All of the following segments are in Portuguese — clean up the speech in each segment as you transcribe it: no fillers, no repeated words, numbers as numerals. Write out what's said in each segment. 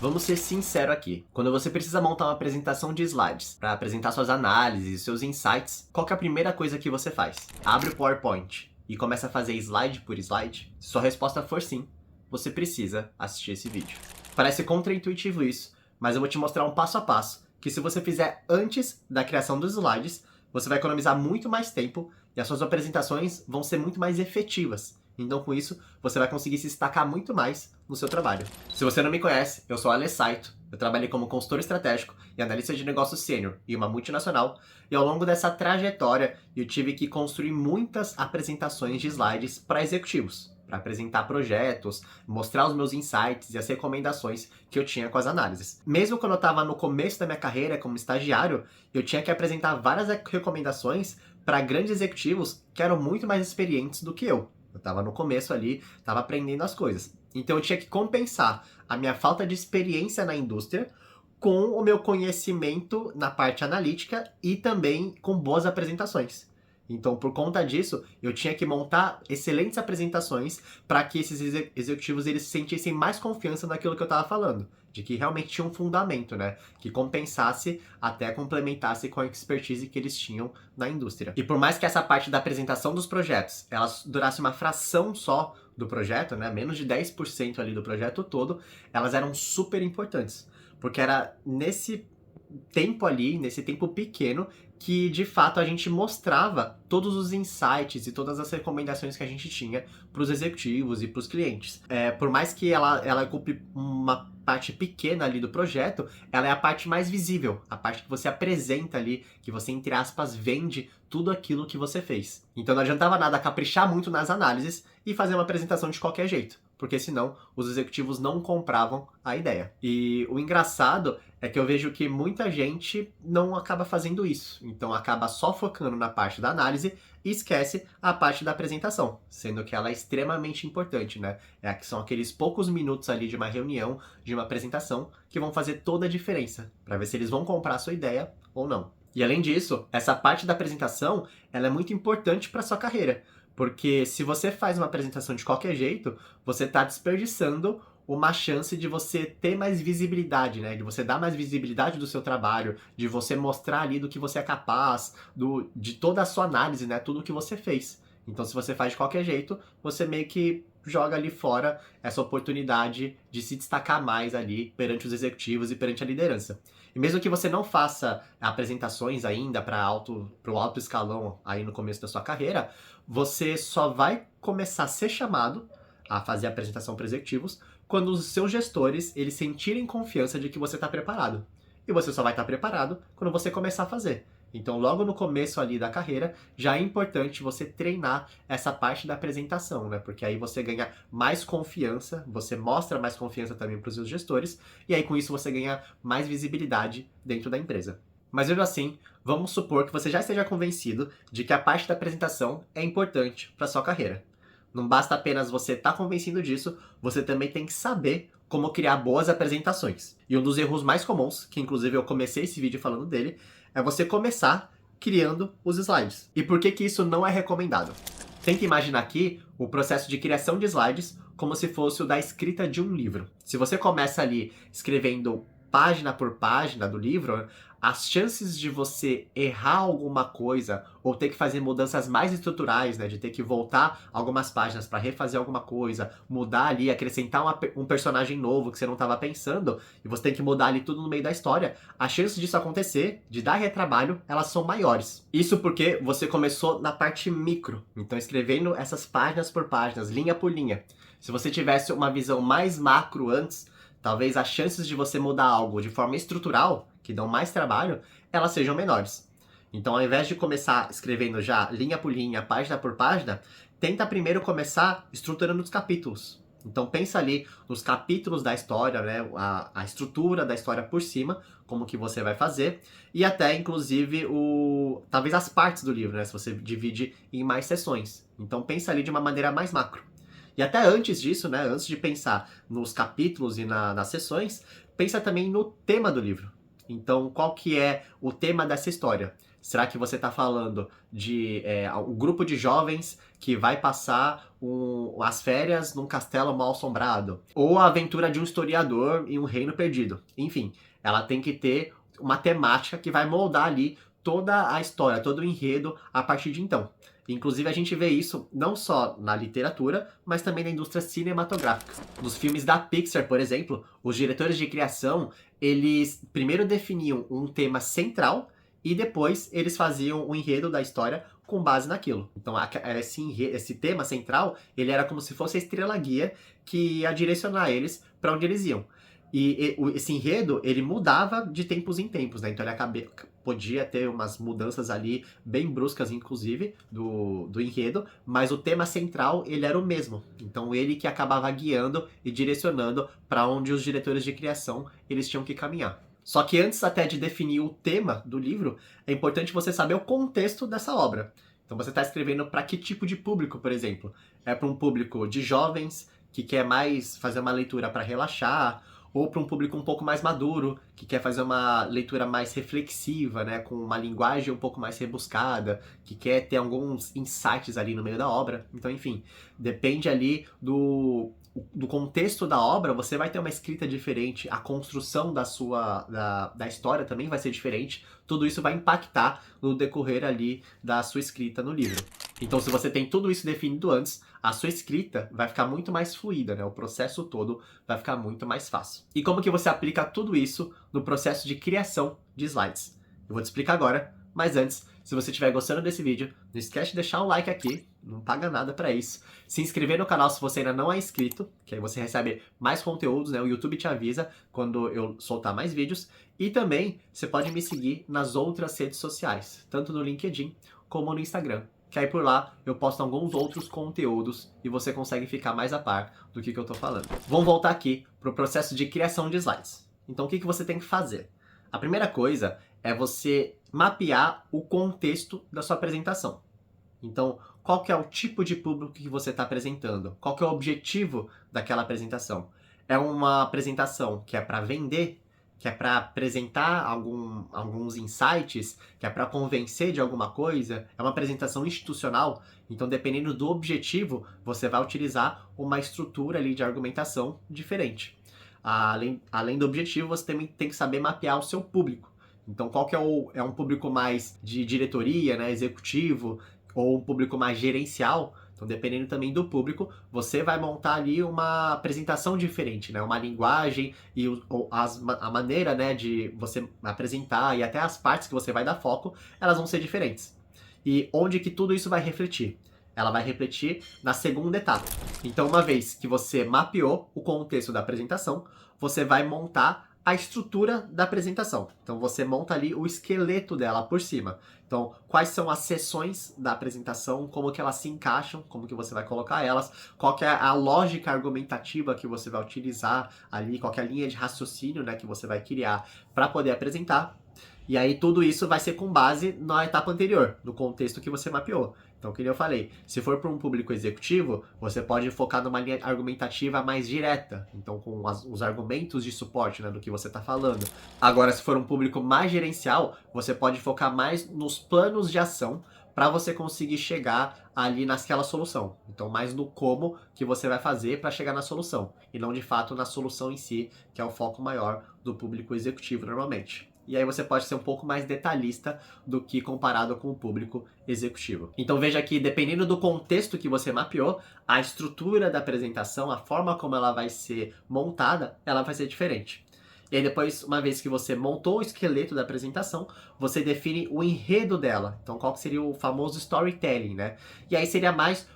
Vamos ser sinceros aqui. Quando você precisa montar uma apresentação de slides para apresentar suas análises, seus insights, qual que é a primeira coisa que você faz? Abre o PowerPoint e começa a fazer slide por slide? Se sua resposta for sim, você precisa assistir esse vídeo. Parece contraintuitivo isso, mas eu vou te mostrar um passo a passo que se você fizer antes da criação dos slides, você vai economizar muito mais tempo e as suas apresentações vão ser muito mais efetivas. Então, com isso, você vai conseguir se destacar muito mais no seu trabalho. Se você não me conhece, eu sou Alê Saito, eu trabalhei como consultor estratégico e analista de negócios sênior em uma multinacional, e ao longo dessa trajetória eu tive que construir muitas apresentações de slides para executivos, para apresentar projetos, mostrar os meus insights e as recomendações que eu tinha com as análises. Mesmo quando eu estava no começo da minha carreira como estagiário, eu tinha que apresentar várias recomendações para grandes executivos que eram muito mais experientes do que eu. Eu estava no começo ali, estava aprendendo as coisas. Então eu tinha que compensar a minha falta de experiência na indústria com o meu conhecimento na parte analítica e também com boas apresentações. Então, por conta disso, eu tinha que montar excelentes apresentações para que esses executivos eles sentissem mais confiança naquilo que eu estava falando, de que realmente tinha um fundamento, né? Que compensasse até complementasse com a expertise que eles tinham na indústria. E por mais que essa parte da apresentação dos projetos, ela durasse uma fração só do projeto, né? Menos de 10% ali do projeto todo, elas eram super importantes, porque era nesse tempo ali, nesse tempo pequeno, que de fato a gente mostrava todos os insights e todas as recomendações que a gente tinha para os executivos e para os clientes. Por mais que ela ocupe uma parte pequena ali do projeto, ela é a parte mais visível, a parte que você apresenta ali, que você, entre aspas, vende tudo aquilo que você fez. Então não adiantava nada caprichar muito nas análises e fazer uma apresentação de qualquer jeito, porque senão os executivos não compravam a ideia. E o engraçado é que eu vejo que muita gente não acaba fazendo isso, então acaba só focando na parte da análise e esquece a parte da apresentação, sendo que ela é extremamente importante, né? São aqueles poucos minutos ali de uma reunião, de uma apresentação, que vão fazer toda a diferença, para ver se eles vão comprar a sua ideia ou não. E além disso, essa parte da apresentação, ela é muito importante para sua carreira, porque se você faz uma apresentação de qualquer jeito, você está desperdiçando uma chance de você ter mais visibilidade, né? De você dar mais visibilidade do seu trabalho, de você mostrar ali do que você é capaz, de toda a sua análise, né? Tudo o que você fez. Então, se você faz de qualquer jeito, você meio que joga ali fora essa oportunidade de se destacar mais ali perante os executivos e perante a liderança. E mesmo que você não faça apresentações ainda para o alto escalão aí no começo da sua carreira, você só vai começar a ser chamado a fazer a apresentação para executivos quando os seus gestores eles sentirem confiança de que você está preparado. E você só vai estar preparado quando você começar a fazer. Então, logo no começo ali da carreira, já é importante você treinar essa parte da apresentação, né? Porque aí você ganha mais confiança, você mostra mais confiança também para os seus gestores, e aí com isso você ganha mais visibilidade dentro da empresa. Mas mesmo assim, vamos supor que você já esteja convencido de que a parte da apresentação é importante para sua carreira. Não basta apenas você estar convencido disso, você também tem que saber como criar boas apresentações. E um dos erros mais comuns, que inclusive eu comecei esse vídeo falando dele, é você começar criando os slides. E por que que isso não é recomendado? Tenta imaginar aqui o processo de criação de slides como se fosse o da escrita de um livro. Se você começa ali escrevendo página por página do livro, as chances de você errar alguma coisa ou ter que fazer mudanças mais estruturais, né, de ter que voltar algumas páginas para refazer alguma coisa, mudar ali, acrescentar um personagem novo que você não estava pensando, e você tem que mudar ali tudo no meio da história, as chances disso acontecer, de dar retrabalho, elas são maiores. Isso porque você começou na parte micro, então escrevendo essas páginas por páginas, linha por linha. Se você tivesse uma visão mais macro antes, talvez as chances de você mudar algo de forma estrutural, que dão mais trabalho, elas sejam menores. Então, ao invés de começar escrevendo já linha por linha, página por página, tenta primeiro começar estruturando os capítulos. Então, pensa ali nos capítulos da história, né, a estrutura da história por cima, como que você vai fazer, e até, inclusive, talvez as partes do livro, né, se você divide em mais seções. Então, pensa ali de uma maneira mais macro. E até antes disso, né, antes de pensar nos capítulos e nas seções, pensa também no tema do livro. Então, qual que é o tema dessa história? Será que você está falando de um grupo de jovens que vai passar as férias num castelo mal assombrado? Ou a aventura de um historiador em um reino perdido? Enfim, ela tem que ter uma temática que vai moldar ali toda a história, todo o enredo a partir de então. Inclusive, a gente vê isso não só na literatura, mas também na indústria cinematográfica. Nos filmes da Pixar, por exemplo, os diretores de criação, eles primeiro definiam um tema central e depois eles faziam o enredo da história com base naquilo. Então, esse tema central, ele era como se fosse a estrela guia que ia direcionar eles para onde eles iam. E esse enredo, ele mudava de tempos em tempos, né? Então ele podia ter umas mudanças ali, bem bruscas, inclusive, do enredo, mas o tema central, ele era o mesmo. Então ele que acabava guiando e direcionando para onde os diretores de criação, eles tinham que caminhar. Só que antes até de definir o tema do livro, é importante você saber o contexto dessa obra. Então você está escrevendo para que tipo de público, por exemplo? É para um público de jovens, que quer mais fazer uma leitura para relaxar, ou para um público um pouco mais maduro, que quer fazer uma leitura mais reflexiva, né, com uma linguagem um pouco mais rebuscada, que quer ter alguns insights ali no meio da obra. Então, enfim, depende ali do contexto da obra, você vai ter uma escrita diferente, a construção da história também vai ser diferente, tudo isso vai impactar no decorrer ali da sua escrita no livro. Então, se você tem tudo isso definido antes, a sua escrita vai ficar muito mais fluida, né? O processo todo vai ficar muito mais fácil. E como que você aplica tudo isso no processo de criação de slides? Eu vou te explicar agora, mas antes, se você estiver gostando desse vídeo, não esquece de deixar o like aqui, não paga nada para isso. Se inscrever no canal se você ainda não é inscrito, que aí você recebe mais conteúdos, né? O YouTube te avisa quando eu soltar mais vídeos. E também você pode me seguir nas outras redes sociais, tanto no LinkedIn como no Instagram. Que aí por lá eu posto alguns outros conteúdos e você consegue ficar mais a par do que eu tô falando. Vamos voltar aqui para o processo de criação de slides. Então o que você tem que fazer? A primeira coisa é você mapear o contexto da sua apresentação. Então, qual que é o tipo de público que você está apresentando? Qual que é o objetivo daquela apresentação? É uma apresentação que é para vender? Que é para apresentar alguns insights? Que é para convencer de alguma coisa? É uma apresentação institucional? Então, dependendo do objetivo, você vai utilizar uma estrutura ali de argumentação diferente. Além do objetivo, você também tem que saber mapear o seu público. Então, qual que é um público mais de diretoria, né, executivo, ou um público mais gerencial? Então, dependendo também do público, você vai montar ali uma apresentação diferente, né? Uma linguagem e a maneira, né, de você apresentar e até as partes que você vai dar foco, elas vão ser diferentes. E onde que tudo isso vai refletir? Ela vai refletir na segunda etapa. Então, uma vez que você mapeou o contexto da apresentação, você vai montar a estrutura da apresentação. Então você monta ali o esqueleto dela por cima. Então, quais são as seções da apresentação, como que elas se encaixam, como que você vai colocar elas, qual que é a lógica argumentativa que você vai utilizar ali, qual que é a linha de raciocínio, né, que você vai criar para poder apresentar. E aí tudo isso vai ser com base na etapa anterior, no contexto que você mapeou. Então, como eu falei, se for para um público executivo, você pode focar numa linha argumentativa mais direta, então com os argumentos de suporte, né, do que você está falando. Agora, se for um público mais gerencial, você pode focar mais nos planos de ação para você conseguir chegar ali naquela solução. Então, mais no como que você vai fazer para chegar na solução, e não de fato na solução em si, que é o foco maior do público executivo normalmente. E aí você pode ser um pouco mais detalhista do que comparado com o público executivo. Então veja que, dependendo do contexto que você mapeou, a estrutura da apresentação, a forma como ela vai ser montada, ela vai ser diferente. E aí depois, uma vez que você montou o esqueleto da apresentação, você define o enredo dela. Então qual que seria o famoso storytelling, né? E aí seria mais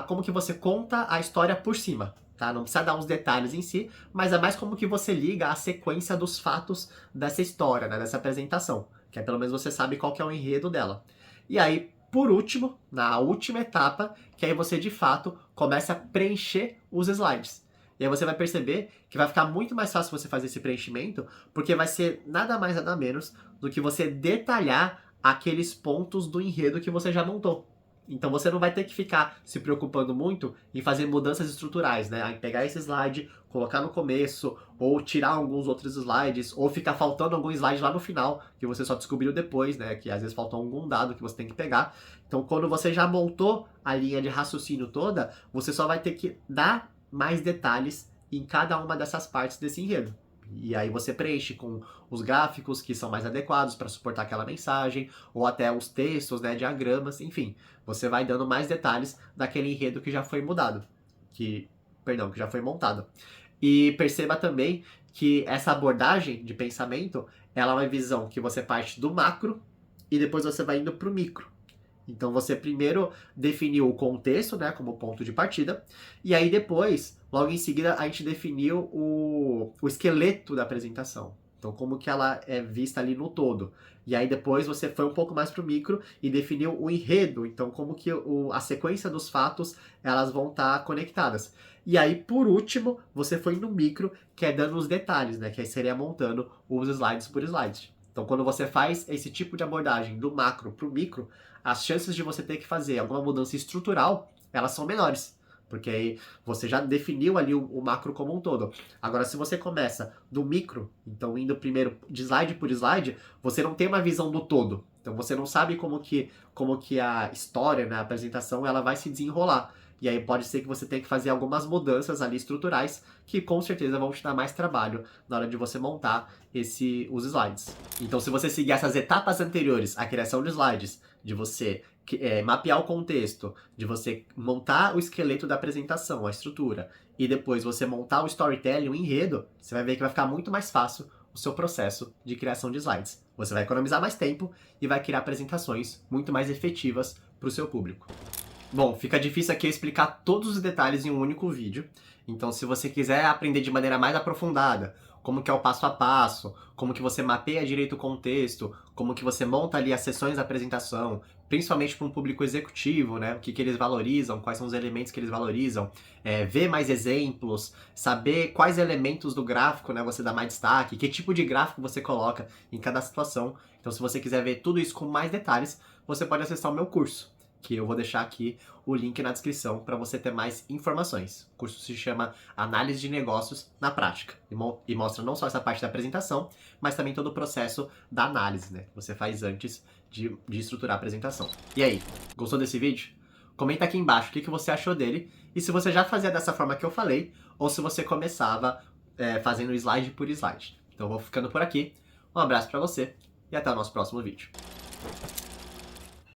como que você conta a história por cima. Tá? Não precisa dar uns detalhes em si, mas é mais como que você liga a sequência dos fatos dessa história, né, dessa apresentação. Que aí pelo menos você sabe qual que é o enredo dela. E aí, por último, na última etapa, que aí você de fato começa a preencher os slides. E aí você vai perceber que vai ficar muito mais fácil você fazer esse preenchimento, porque vai ser nada mais nada menos do que você detalhar aqueles pontos do enredo que você já montou. Então você não vai ter que ficar se preocupando muito em fazer mudanças estruturais, né? Em pegar esse slide, colocar no começo, ou tirar alguns outros slides, ou ficar faltando algum slide lá no final, que você só descobriu depois, né? Que às vezes faltou algum dado que você tem que pegar. Então quando você já montou a linha de raciocínio toda, você só vai ter que dar mais detalhes em cada uma dessas partes desse enredo. E aí você preenche com os gráficos que são mais adequados para suportar aquela mensagem, ou até os textos, né, diagramas, enfim. Você vai dando mais detalhes daquele enredo que já foi mudado, que já foi montado. E perceba também que essa abordagem de pensamento, ela é uma visão que você parte do macro e depois você vai indo para o micro. Então você primeiro definiu o contexto, né, como ponto de partida, e aí depois, logo em seguida, a gente definiu o esqueleto da apresentação. Então como que ela é vista ali no todo. E aí depois você foi um pouco mais pro micro e definiu o enredo, então como que a sequência dos fatos, elas vão estar conectadas. E aí, por último, você foi no micro, que é dando os detalhes, né, que aí seria montando os slides por slide. Então quando você faz esse tipo de abordagem do macro pro micro, as chances de você ter que fazer alguma mudança estrutural, elas são menores. Porque aí você já definiu ali o macro como um todo. Agora, se você começa do micro, então indo primeiro de slide por slide, você não tem uma visão do todo. Então você não sabe como que a história, né, a apresentação, ela vai se desenrolar. E aí pode ser que você tenha que fazer algumas mudanças ali estruturais que com certeza vão te dar mais trabalho na hora de você montar os slides. Então se você seguir essas etapas anteriores, a criação de slides, de você mapear o contexto, de você montar o esqueleto da apresentação, a estrutura, e depois você montar o storytelling, o enredo, você vai ver que vai ficar muito mais fácil o seu processo de criação de slides. Você vai economizar mais tempo e vai criar apresentações muito mais efetivas para o seu público. Bom, fica difícil aqui eu explicar todos os detalhes em um único vídeo, então se você quiser aprender de maneira mais aprofundada, como que é o passo a passo, como que você mapeia direito o contexto, como que você monta ali as sessões da apresentação, principalmente para um público executivo, né, o que eles valorizam, quais são os elementos que eles valorizam, ver mais exemplos, saber quais elementos do gráfico, né, você dá mais destaque, que tipo de gráfico você coloca em cada situação. Então se você quiser ver tudo isso com mais detalhes, você pode acessar o meu curso, que eu vou deixar aqui o link na descrição para você ter mais informações. O curso se chama Análise de Negócios na Prática e mostra não só essa parte da apresentação, mas também todo o processo da análise, né, que você faz antes de estruturar a apresentação. E aí, gostou desse vídeo? Comenta aqui embaixo o que você achou dele e se você já fazia dessa forma que eu falei ou se você começava fazendo slide por slide. Então eu vou ficando por aqui, um abraço para você e até o nosso próximo vídeo.